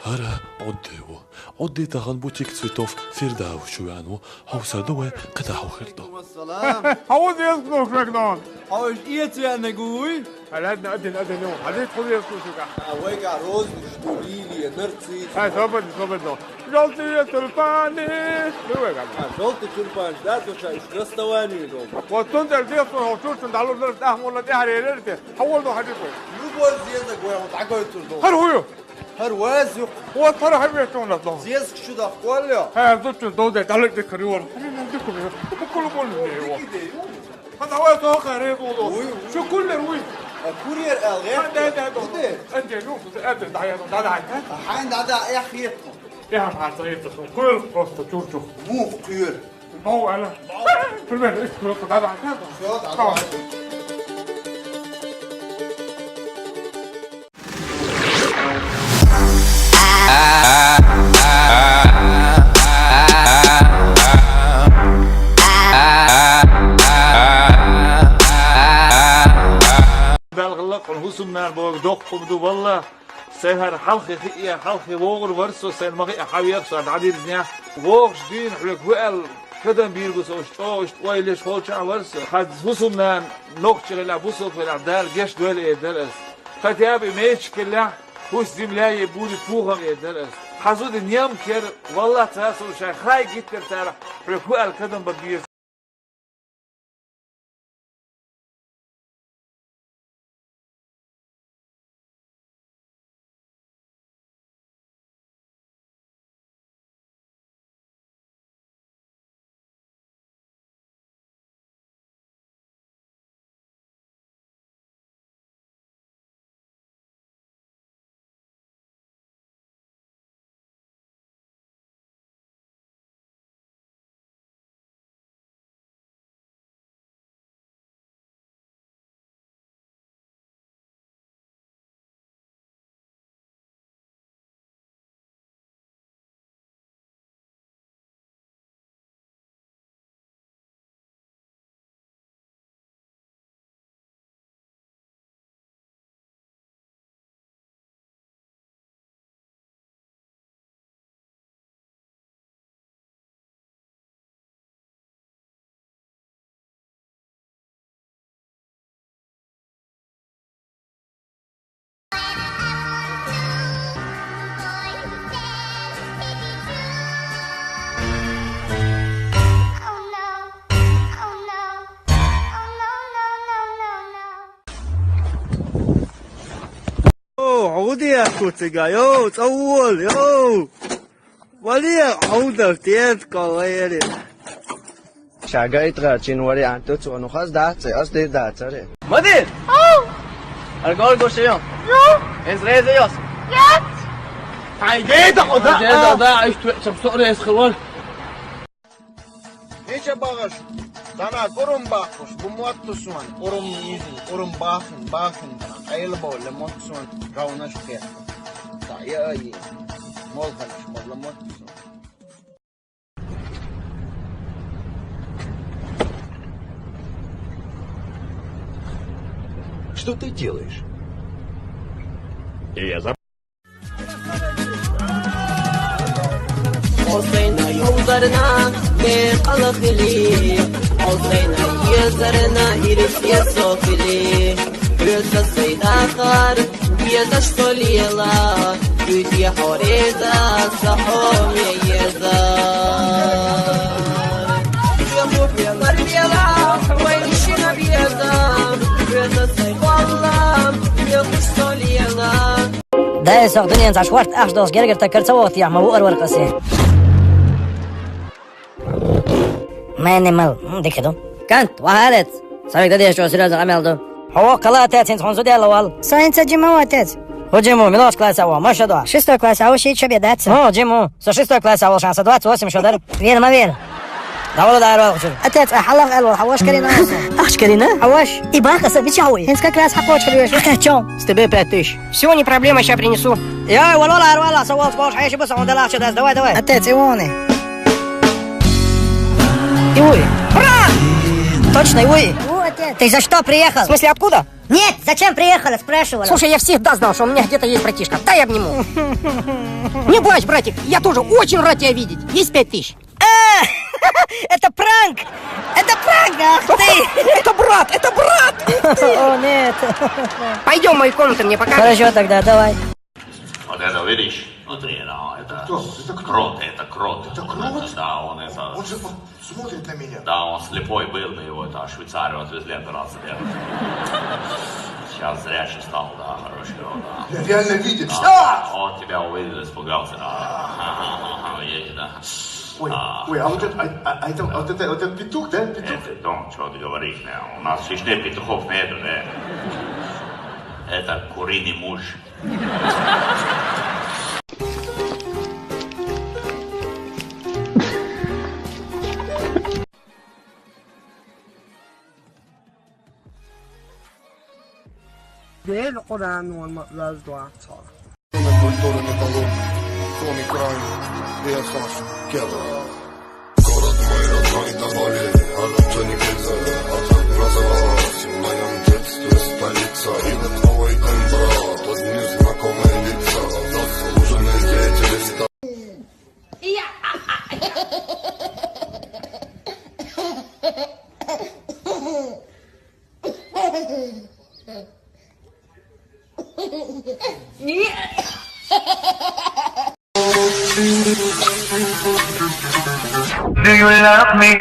هرا عدي تغن بوتيك цветов فرداو شوانو حوصدوه قطعو خردو السلام حوض يسكنوا كراكدون حوش ايت يا نقول هلادنا أدن يوم هذه تحوض يسكنوا شوكا اويقع روز مشتوليلي نرتسي هاي صبت دو جلطي تلفاني لوي قاعد جلط تلبان ذات وشايش رستواني دوم وتنت الزيف وشوش تندعلو درت أحمر لدي هري لرتي حول دو حديثو نوبو زيادة قوي متعقوي تردو هر هو هر وازيق هو ترى حبيه تونا دو زيازك شو دا قولي هاي دوتش دو ده تعلق دي كريور خلينا نديكم بكل بول هذا هو توقع ريبو شو كل روي كورير الغير ده انت نوف انت ده حين دا يا خيطكم يا معطيت كل بوست تشوفوا مو كير ما هو انا في البيت ايش كل هذا شو بالغلق الهسم نار بوق دق بدو والله سهر حلقي خيئة حلقي وغر ورسو سين مغي حاويق سعد عدير زنيا وغش دين حلق وقال كدن بيرغس اوشت ويلش فولشع ورسو خد هسم نار نقش للا بوسو في العدال جيش دول يدرس ختياب ميش كلا هوس زملاي بودي فوهم يدرس حزود نيام كير والله تاسو شاي خاي جيتر تارح حلق وقال كدن ببير عودي يا كوتيجا يو طول يو ولي عودة تيت قويري شاگای ترچین وری انتو تو نخواست دهته از دیر دهتره مدير الجول قوشيون انز ريزي يوس عيدة جيدا ضاع يشتوع سوري يسخلون هیچ باغش دانا قرم باخش بموت سوان قرم يزن قرم باخن دانا ایل بول لموت سوان راونش خير تا يا اي مول خلش مول لموت سوان Что ты делаешь? Я забыл. حسينا يوزرنا بقلق لي حسينا يزرنا يرس يسوفلي يرس السيد آخر يزشتولي الله يجي حوريزا صحوم يزار يموت يمر يلا ويشينا بيزار يرس السيد والله يخشتولي الله ده سعودني انت عشوارت احداث جرجر تكرتوات يا مبؤر والقسيه ما نمل ديك كده كانت وهالت صارك ده شو سير عمل ده هو قلاتات انت خنزو دي الاول ساينس جيمواتات هو جيمو ميلوش كلاس اول ما شدوا شستو كلاس اول شيء شبيه داتس هو جيمو شستو كلاس اول شانس 28 شدر وين ما وين داولو دايرو شو اتات حلق الو حواش كرينا اخش كرينا حواش и бахаса бичауи инска класс حقوش كريوش чё с тебе 5000 все не проблема сейчас принесу يا والله سوالت باش حيش بس عند الله شداس давай اتات ايواني يوي точно يوي Ты за что приехал? В смысле, откуда? Нет, зачем приехала, спрашивала. Слушай, я всегда знал, что у меня где-то есть братишка. Дай я обниму. Не плачь, братик, я тоже очень рад тебя видеть. Есть 5000. Это пранк! Это пранк, ах ты! Это брат, это брат! О, нет. Пойдем в мою комнату, мне покажешь. Хорошо тогда, давай. Вот это видишь? Внутри, да, это... Кто? Это крот, это крот. Это крот? Да, он это... Он же смотрит на меня. Да, он слепой был, мы его это, в Швейцарию отвезли 12 лет. Сейчас зрячий стал, да, хороший, да. Реально видит. Да, он тебя увидел, испугался, да. Едет, да. Ой, а вот это петух, да? Петух? Это дом, что ты говоришь, да. У нас в Чечне петухов нету, да. Это куриный муж. Det القرآن والمقلاز دعاء صار. Культура металлург, Тони Край, Весос, Кедр. Город мой родной до боли, а то не гильза, а так называлась в моем детстве столица. И вот твой брат, одни знакомые лица, заслуженные деятели стали. Do you love me?